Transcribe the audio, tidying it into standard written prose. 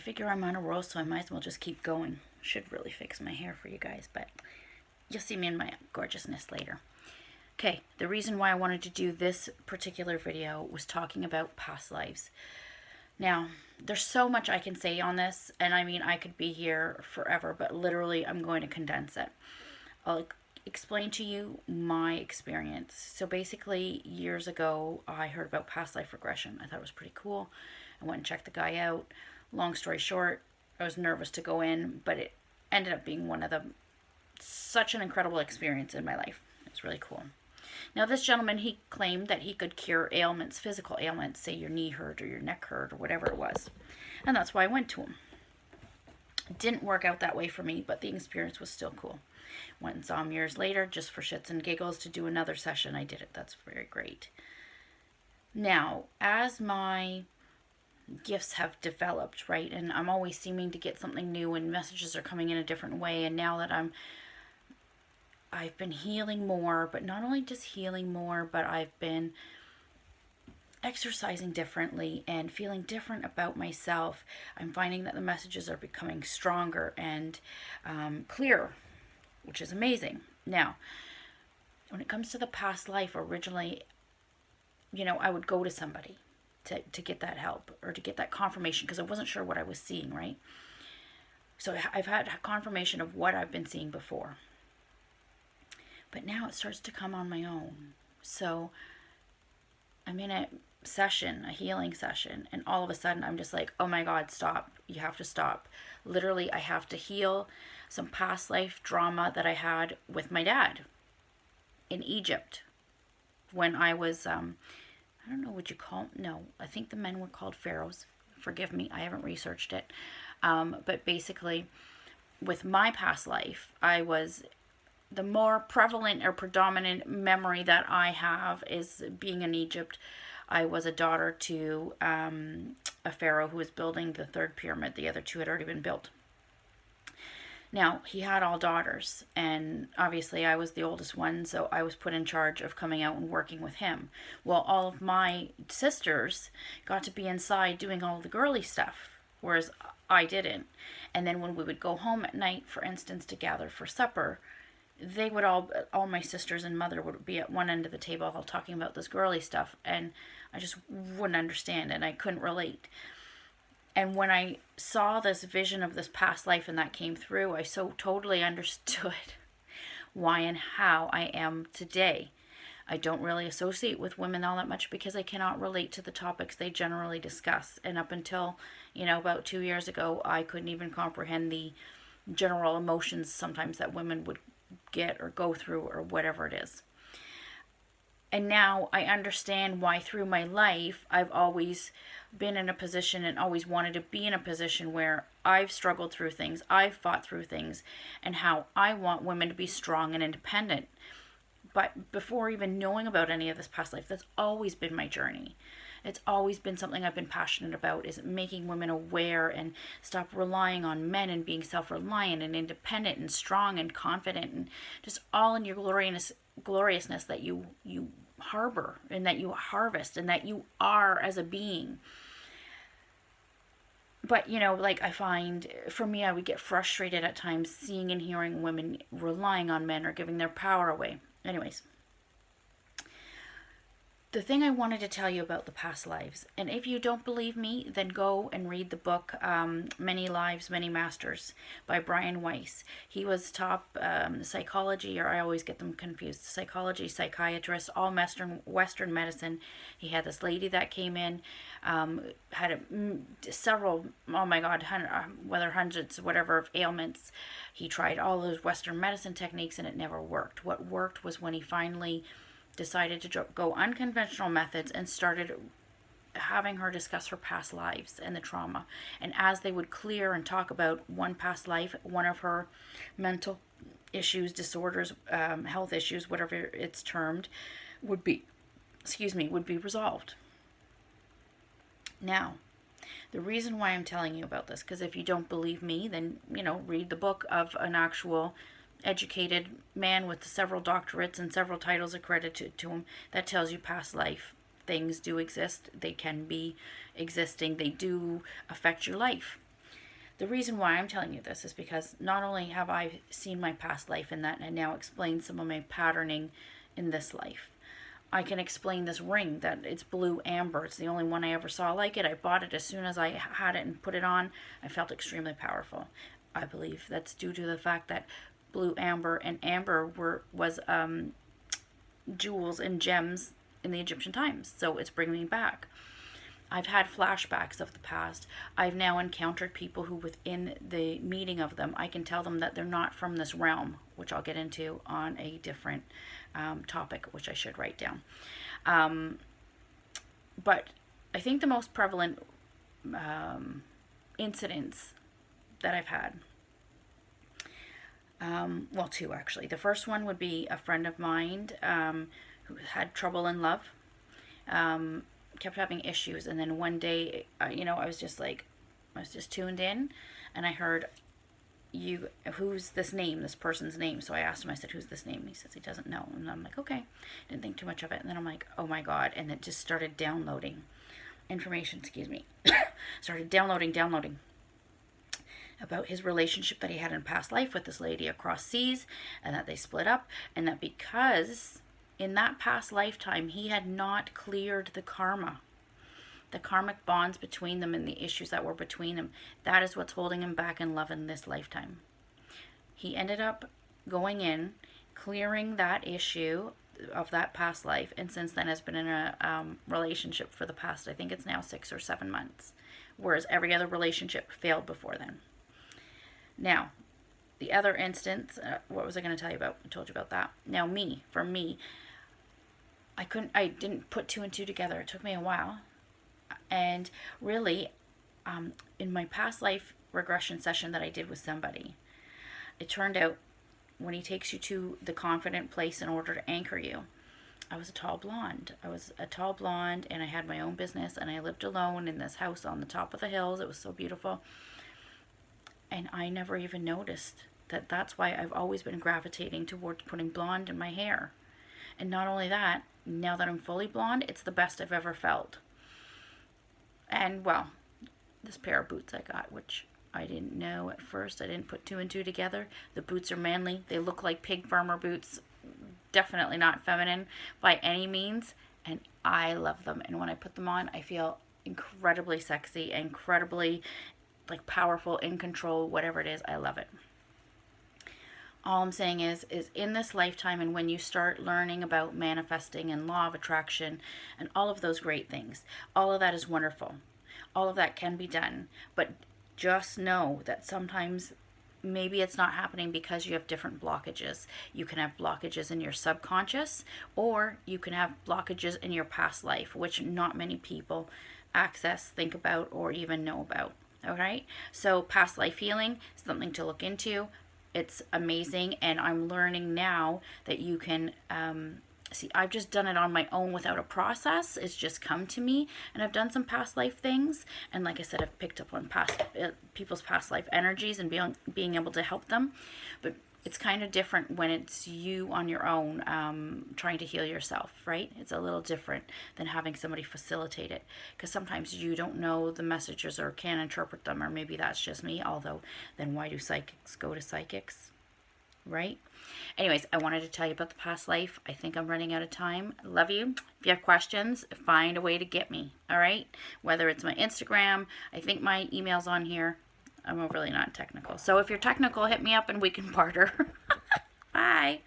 figure I'm on a roll, so I might as well just keep going. Should really fix my hair for you guys, but you'll see me in my gorgeousness later. Okay, the reason why I wanted to do this particular video was talking about past lives. Now, there's so much I can say on this, and I mean, I could be here forever, but literally I'm going to condense it. I'll explain to you my experience. So basically, years ago, I heard about past life regression. I thought it was pretty cool. I went and checked the guy out. Long story short, I was nervous to go in, but it ended up being such an incredible experience in my life. It was really cool. Now, this gentleman, he claimed that he could cure ailments, physical ailments, say your knee hurt or your neck hurt or whatever it was. And that's why I went to him. It didn't work out that way for me, but the experience was still cool. Went and saw him years later just for shits and giggles to do another session. I did it. That's very great. Now, as my gifts have developed, right, and I'm always seeming to get something new and messages are coming in a different way, and now that I've been healing more, but not only just healing more, but I've been exercising differently and feeling different about myself. I'm finding that the messages are becoming stronger and clearer, which is amazing. Now, when it comes to the past life, originally, I would go to somebody to get that help or to get that confirmation because I wasn't sure what I was seeing, right? So I've had confirmation of what I've been seeing before. But now it starts to come on my own. So I'm in a healing session, and all of a sudden I'm just like, oh my God, stop. You have to stop. Literally, I have to heal some past life drama that I had with my dad in Egypt when I was, I don't know what you call, no, I think the men were called pharaohs. Forgive me, I haven't researched it. But basically, with my past life, the more prevalent or predominant memory that I have is being in Egypt. I was a daughter to a pharaoh who was building the third pyramid. The other two had already been built. Now, he had all daughters, and obviously I was the oldest one, so I was put in charge of coming out and working with him. Well, all of my sisters got to be inside doing all the girly stuff, whereas I didn't. And then when we would go home at night, for instance, to gather for supper, they would all my sisters and mother would be at one end of the table all talking about this girly stuff, and I just wouldn't understand and I couldn't relate. And when I saw this vision of this past life and that came through, I so totally understood why and how I am today. I don't really associate with women all that much because I cannot relate to the topics they generally discuss. And up until, about 2 years ago, I couldn't even comprehend the general emotions sometimes that women would get or go through or whatever it is. And now I understand why through my life I've always been in a position and always wanted to be in a position where I've struggled through things, I've fought through things, and how I want women to be strong and independent. But before even knowing about any of this past life, that's always been my journey. It's always been something I've been passionate about, is making women aware and stop relying on men and being self-reliant and independent and strong and confident and just all in your gloriousness that you harbor and that you harvest and that you are as a being. But, I find, for me, I would get frustrated at times seeing and hearing women relying on men or giving their power away. Anyways, the thing I wanted to tell you about the past lives, and if you don't believe me, then go and read the book Many Lives, Many Masters by Brian Weiss. He was top psychology, or I always get them confused, psychology, psychiatrist, all Western medicine. He had this lady that came in, had several, oh my God, whether hundreds, whatever, of ailments. He tried all those Western medicine techniques and it never worked. What worked was when he finally decided to go unconventional methods and started having her discuss her past lives and the trauma. And as they would clear and talk about one past life, one of her mental issues, disorders, health issues, whatever it's termed, would be resolved. Now, the reason why I'm telling you about this, because if you don't believe me, then, read the book of an actual educated man with several doctorates and several titles accredited to him that tells you past life things do exist. They can be existing. They do affect your life. The reason why I'm telling you this is because not only have I seen my past life in that and now explain some of my patterning in this life, I can explain this ring that it's blue amber. It's the only one I ever saw like it. I bought it as soon as I had it and put it on. I felt extremely powerful. I believe that's due to the fact that blue amber and amber was jewels and gems in the Egyptian times. So it's bringing me back. I've had flashbacks of the past. I've now encountered people who within the meeting of them, I can tell them that they're not from this realm, which I'll get into on a different topic, which I should write down. But I think the most prevalent incidents that I've had, well, two actually. The first one would be a friend of mine who had trouble in love. Kept having issues, and then one day, I was just tuned in, and I heard, who's this person's name? So I asked him, I said, who's this name? And he says he doesn't know, and I'm like, okay, didn't think too much of it, and then I'm like, oh my God, and it just started downloading information, started downloading about his relationship that he had in past life with this lady across seas, and that they split up, and that because in that past lifetime, he had not cleared the karmic bonds between them and the issues that were between them. That is what's holding him back in love in this lifetime. He ended up going in, clearing that issue of that past life, and since then has been in a relationship for the past, I think it's now 6 or 7 months, whereas every other relationship failed before then. Now, the other instance, what was I going to tell you about? I told you about that. Now, for me, I didn't put 2 and 2 together. It took me a while. And really, in my past life regression session that I did with somebody, it turned out when he takes you to the confident place in order to anchor you, I was a tall blonde. And I had my own business, and I lived alone in this house on the top of the hills. It was so beautiful. And I never even noticed that that's why I've always been gravitating towards putting blonde in my hair. And not only that, now that I'm fully blonde, it's the best I've ever felt. And, well, this pair of boots I got, which I didn't know at first. I didn't put 2 and 2 together. The boots are manly. They look like pig farmer boots. Definitely not feminine by any means. And I love them. And when I put them on, I feel incredibly sexy, incredibly, powerful, in control, whatever it is. I love it. All I'm saying is in this lifetime, and when you start learning about manifesting and law of attraction and all of those great things, all of that is wonderful. All of that can be done. But just know that sometimes maybe it's not happening because you have different blockages. You can have blockages in your subconscious, or you can have blockages in your past life, which not many people access, think about, or even know about. All right? So past life healing is something to look into. It's amazing, and I'm learning now that you can see, I've just done it on my own without a process. It's just come to me, and I've done some past life things, and like I said, I've picked up on people's past life energies and being able to help them. But it's kind of different when it's you on your own trying to heal yourself, right? It's a little different than having somebody facilitate it, because sometimes you don't know the messages or can't interpret them, or maybe that's just me, although then why do psychics go to psychics, right? Anyways, I wanted to tell you about the past life. I think I'm running out of time. Love you. If you have questions, find a way to get me, all right? Whether it's my Instagram, I think my email's on here. I'm overly not technical. So if you're technical, hit me up and we can barter. Bye.